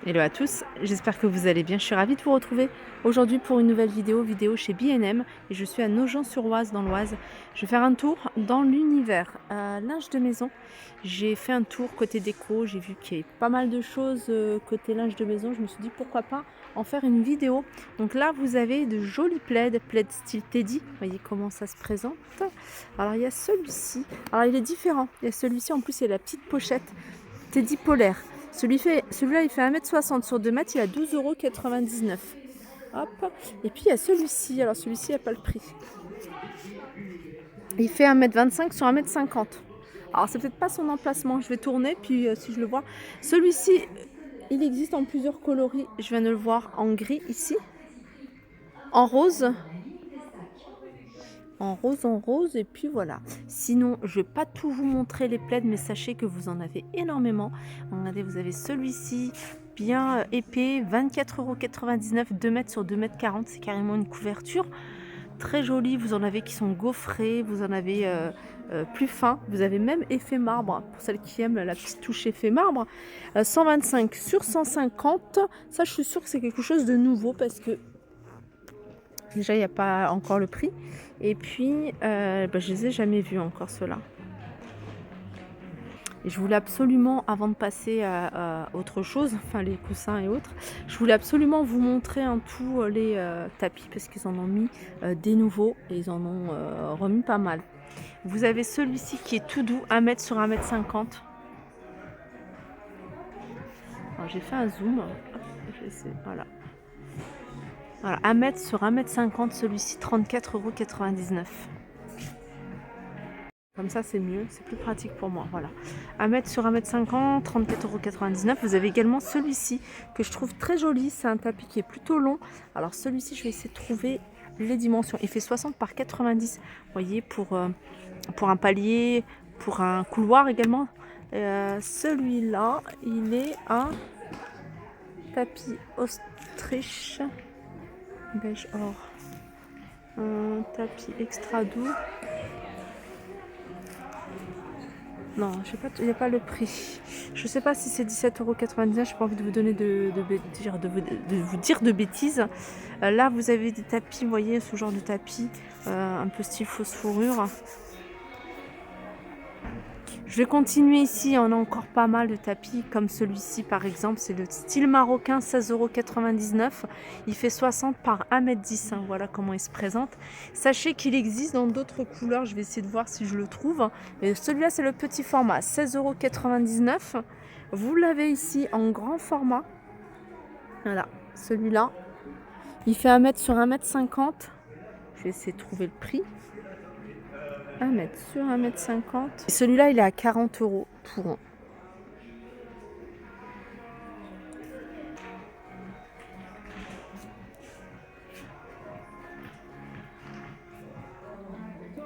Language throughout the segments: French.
Hello à tous, j'espère que vous allez bien. Je suis ravie de vous retrouver aujourd'hui pour une nouvelle vidéo chez B&M et je suis à Nogent-sur-Oise dans l'Oise. Je vais faire un tour dans l'univers linge de maison. J'ai fait un tour côté déco, j'ai vu qu'il y avait pas mal de choses côté linge de maison. Je me suis dit pourquoi pas en faire une vidéo. Donc là vous avez de jolis plaids style Teddy. Vous voyez comment ça se présente. Alors il y a celui-ci, alors il est différent. Il y a celui-ci en plus, il y a la petite pochette Teddy polaire. Celui-là, il fait 1m60 sur 2 mètres, il a 12,99 €. Hop. Et puis, il y a celui-ci. Alors, celui-ci, il n'y a pas le prix. Il fait 1m25 sur 1m50. Alors, c'est peut-être pas son emplacement. Je vais tourner, puis si je le vois. Celui-ci, il existe en plusieurs coloris. Je viens de le voir en gris ici. En rose. En rose, et puis voilà. Sinon, je vais pas tout vous montrer les plaids, mais sachez que vous en avez énormément. Regardez, vous avez celui-ci, bien épais, 24,99 €, 2 mètres sur 2,40 m. C'est carrément une couverture. Très jolie, vous en avez qui sont gaufrés, vous en avez plus fins. Vous avez même effet marbre, pour celles qui aiment la petite touche effet marbre. 125 sur 150. Ça, je suis sûre que c'est quelque chose de nouveau parce que déjà, il n'y a pas encore le prix. Et puis, je les ai jamais vus encore ceux-là. Et je voulais absolument, avant de passer à autre chose, enfin les coussins et autres, je voulais absolument vous montrer en tout les tapis parce qu'ils en ont mis des nouveaux et ils en ont remis pas mal. Vous avez celui-ci qui est tout doux, 1 mètre sur 1,50 m. Alors j'ai fait un zoom. Hop, voilà. Voilà, 1 mètre sur 1,50 m, celui-ci, 34,99 €. Comme ça, c'est mieux, c'est plus pratique pour moi. Voilà. 1 mètre sur 1,50 m, 34,99 €. Vous avez également celui-ci que je trouve très joli. C'est un tapis qui est plutôt long. Alors, celui-ci, je vais essayer de trouver les dimensions. Il fait 60 par 90. Vous voyez, pour un palier, pour un couloir également. Celui-là, il est un tapis Autriche beige or. Un tapis extra doux. Non, il n'y a pas le prix. Je ne sais pas si c'est 17,99 €. Je n'ai pas envie de vous donner de vous dire de bêtises. Là, vous avez des tapis, vous voyez, ce genre de tapis, un peu style fausse fourrure. Je vais continuer ici, on a encore pas mal de tapis comme celui-ci par exemple, c'est le style marocain, 16,99 €. Il fait 60 par 1,10 m, voilà comment il se présente. Sachez qu'il existe dans d'autres couleurs, je vais essayer de voir si je le trouve. Mais celui-là c'est le petit format, 16,99 €. Vous l'avez ici en grand format. Voilà, celui-là. Il fait 1 mètre sur 1,50 m. Je vais essayer de trouver le prix. 1 mètre sur 1,50 m. Celui-là, il est à 40 € pour un.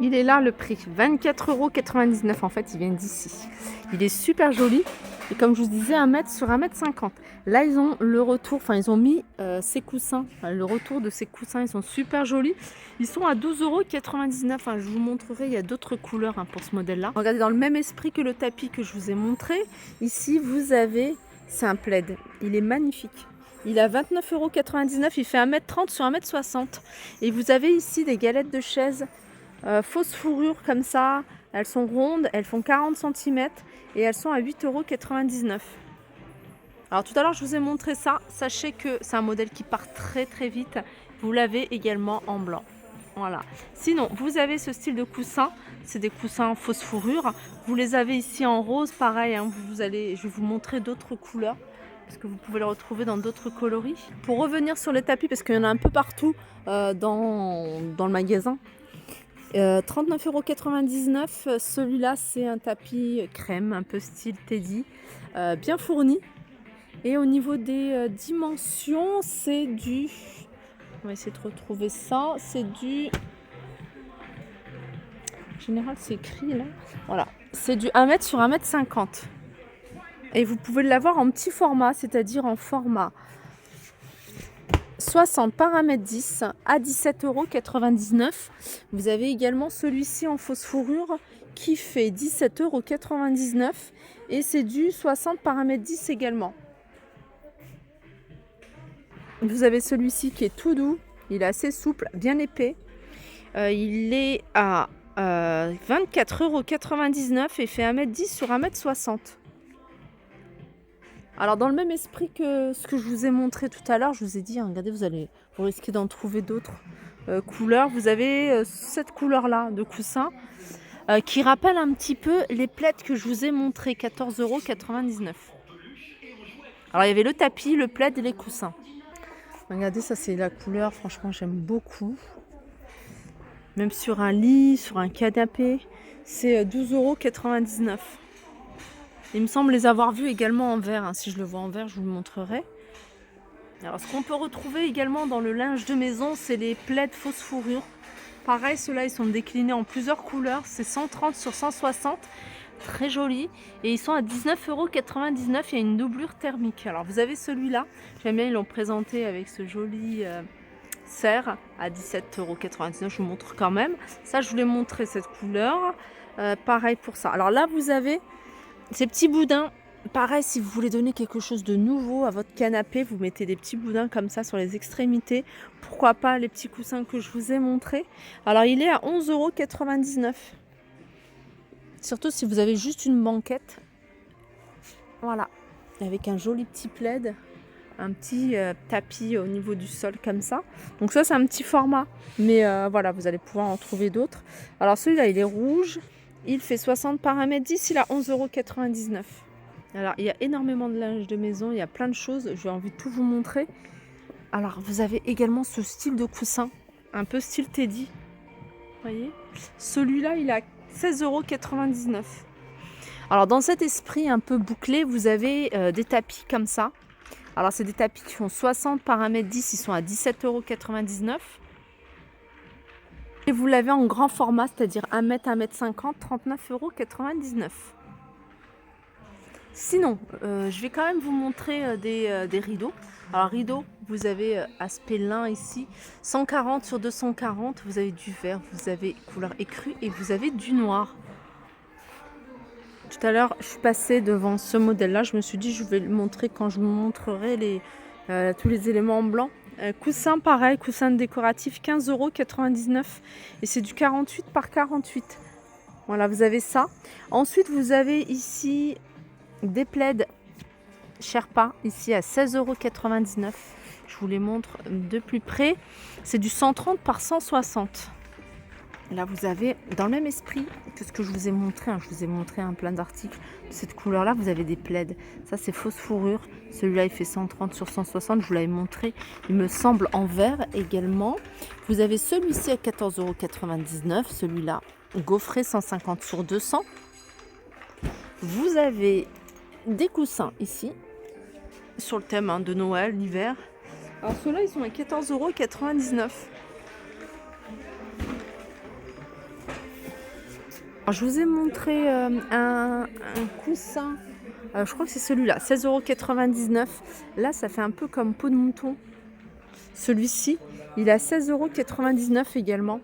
Il est là le prix, 24,99 € en fait, il vient d'ici. Il est super joli et comme je vous disais, 1 mètre sur 1,50 m. Là, ils ont le retour, enfin ils ont mis ces coussins, le retour de ces coussins, ils sont super jolis. Ils sont à 12,99 €. Enfin, je vous montrerai, il y a d'autres couleurs pour ce modèle-là. Regardez, dans le même esprit que le tapis que je vous ai montré, ici vous avez, c'est un plaid, il est magnifique. Il a 29,99 €, il fait 1,30 m sur 1,60 m. Et vous avez ici des galettes de chaise. Fausse fourrure comme ça, elles sont rondes, elles font 40 cm et elles sont à 8,99 €. Alors tout à l'heure je vous ai montré ça, sachez que c'est un modèle qui part très vite, vous l'avez également en blanc. Voilà. Sinon vous avez ce style de coussin, c'est des coussins fausse fourrure, vous les avez ici en rose, pareil, je vais vous montrer d'autres couleurs parce que vous pouvez les retrouver dans d'autres coloris. Pour revenir sur les tapis, parce qu'il y en a un peu partout dans le magasin. 39,99 €. Celui-là, c'est un tapis crème, un peu style Teddy, bien fourni. Et au niveau des dimensions, c'est du... On va essayer de retrouver ça. C'est du... En général, c'est écrit là. Voilà. C'est du 1 mètre sur 1,50 m. Et vous pouvez l'avoir en petit format, c'est-à-dire en format 60 par 1,10 m à 17,99 €. Vous avez également celui-ci en fausse fourrure qui fait 17,99 € et c'est du 60 par 1,10 m également. Vous avez celui-ci qui est tout doux, il est assez souple, bien épais. Il est à 24,99 € et fait 1,10 m sur 1,60 m. Alors dans le même esprit que ce que je vous ai montré tout à l'heure, je vous ai dit, hein, regardez, vous risquez d'en trouver d'autres couleurs. Vous avez cette couleur-là de coussin qui rappelle un petit peu les plaids que je vous ai montré, 14,99 €. Alors il y avait le tapis, le plaid et les coussins. Regardez, ça c'est la couleur, franchement j'aime beaucoup. Même sur un lit, sur un canapé, c'est 12,99 €. Il me semble les avoir vus également en vert, hein. Si je le vois en vert, je vous le montrerai. Alors ce qu'on peut retrouver également dans le linge de maison, c'est les plaids fausse fourrure. Pareil, ceux-là ils sont déclinés en plusieurs couleurs, c'est 130 sur 160. Très joli, et ils sont à 19,99 €. Il y a une doublure thermique. Alors vous avez celui-là, j'aime bien, ils l'ont présenté avec ce joli cerf à 17,99 €. Je vous montre quand même. Ça, je voulais montrer cette couleur. Pareil pour ça. Alors là, vous avez ces petits boudins. Pareil, si vous voulez donner quelque chose de nouveau à votre canapé, vous mettez des petits boudins comme ça sur les extrémités. Pourquoi pas les petits coussins que je vous ai montrés. Alors il est à 11,99 €. Surtout si vous avez juste une banquette. Voilà. Avec un joli petit plaid. Un petit tapis au niveau du sol comme ça. Donc ça, c'est un petit format. Mais voilà, vous allez pouvoir en trouver d'autres. Alors celui-là, il est rouge. Il fait 60 par 1,10 m. Il a 11,99 €. Alors, il y a énormément de linge de maison. Il y a plein de choses. J'ai envie de tout vous montrer. Alors, vous avez également ce style de coussin. Un peu style Teddy. Vous voyez ? Celui-là, il a 16,99 €. Alors dans cet esprit un peu bouclé, vous avez des tapis comme ça. Alors c'est des tapis qui font 60 par 1,10 m, ils sont à 17,99 €. Et vous l'avez en grand format, c'est-à-dire 1 m, 1,50 m, 39,99 €. Sinon, je vais quand même vous montrer des rideaux. Alors rideaux, vous avez aspect lin ici, 140 sur 240, vous avez du vert, vous avez couleur écrue et vous avez du noir. Tout à l'heure, je suis passée devant ce modèle-là. Je me suis dit, je vais le montrer quand je vous montrerai tous les éléments en blanc. Coussin, pareil, coussin décoratif, 15,99 €. Et c'est du 48 par 48. Voilà, vous avez ça. Ensuite, vous avez ici des plaids Sherpa, ici à 16,99 €. Je vous les montre de plus près. C'est du 130 par 160. Là, vous avez, dans le même esprit que ce que je vous ai montré, hein, je vous ai montré plein d'articles de cette couleur-là, vous avez des plaids. Ça, c'est fausse fourrure. Celui-là, il fait 130 sur 160. Je vous l'avais montré, il me semble, en vert également. Vous avez celui-ci à 14,99 €. Celui-là, gaufré 150 sur 200. Vous avez des coussins ici, sur le thème de Noël, l'hiver. Alors, ceux-là, ils sont à 14,99 €. Alors, je vous ai montré un coussin, je crois que c'est celui-là, 16,99 €. Là, ça fait un peu comme peau de mouton. Celui-ci, il est à 16,99 € également.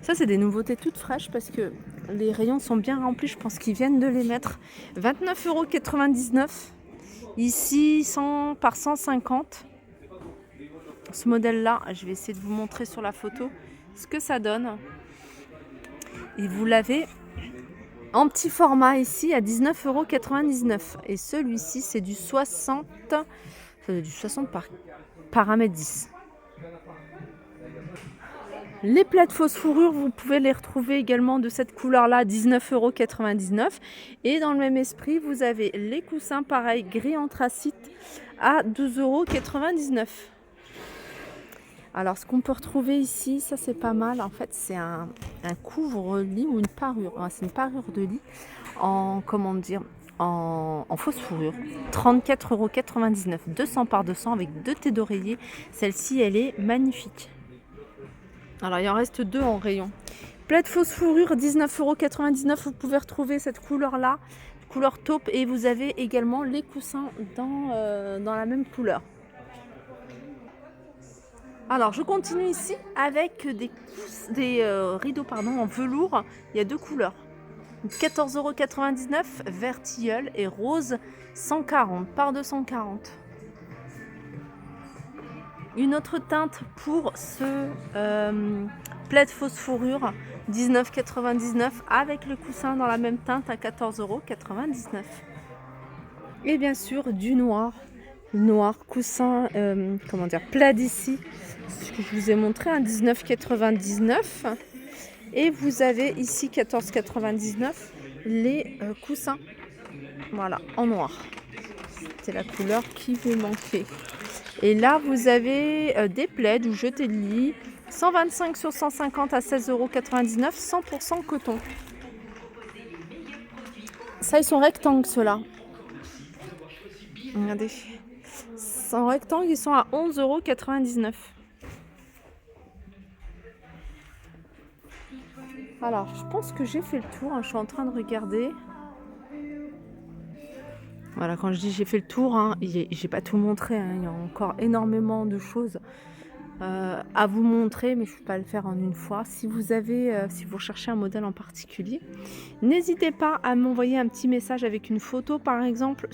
Ça, c'est des nouveautés toutes fraîches parce que les rayons sont bien remplis. Je pense qu'ils viennent de les mettre. 29,99 €. Ici, 100 par 150. Ce modèle-là, je vais essayer de vous montrer sur la photo ce que ça donne. Et vous l'avez en petit format ici à 19,99 €. Et celui-ci, c'est du 60 par 1,10 m. Les plaids fausse fourrure, vous pouvez les retrouver également de cette couleur-là à 19,99 €. Et dans le même esprit, vous avez les coussins, pareil, gris anthracite à 12,99 €. Alors, ce qu'on peut retrouver ici, ça c'est pas mal. En fait, c'est un couvre-lit ou une parure. C'est une parure de lit en, comment dire, en fausse fourrure. 34,99 €. 200 par 200 avec 2 têtes d'oreiller. Celle-ci, elle est magnifique. Alors, il en reste 2 en rayon. Plaid fausse fourrure, 19,99 €. Vous pouvez retrouver cette couleur-là, couleur taupe. Et vous avez également les coussins dans la même couleur. Alors, je continue ici avec des rideaux en velours. Il y a 2 couleurs. 14,99 €, vert tilleul et rose 140 par 240. Une autre teinte pour ce plaid fausse fourrure, 19,99 € avec le coussin dans la même teinte à 14,99 €. Et bien sûr du noir, coussin, comment dire, plaid ici, ce que je vous ai montré, à 19,99 €. Et vous avez ici 14,99 € les coussins, voilà, en noir. C'est la couleur qui me manquait. Et là, vous avez des plaids ou jetés de lit, 125 sur 150 à 16,99 €, 100% coton. Ça, ils sont rectangles, ceux-là. Regardez. En rectangle, ils sont à 11,99 €. Alors, je pense que j'ai fait le tour, hein, je suis en train de regarder. Voilà, quand je dis j'ai fait le tour, hein, j'ai pas tout montré, hein, il y a encore énormément de choses à vous montrer, mais je ne peux pas le faire en une fois. Si vous recherchez un modèle en particulier, n'hésitez pas à m'envoyer un petit message avec une photo, par exemple,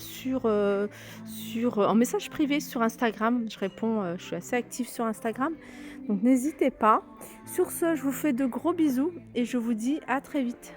en message privé sur Instagram. Je réponds, je suis assez active sur Instagram, donc n'hésitez pas. Sur ce, je vous fais de gros bisous et je vous dis à très vite.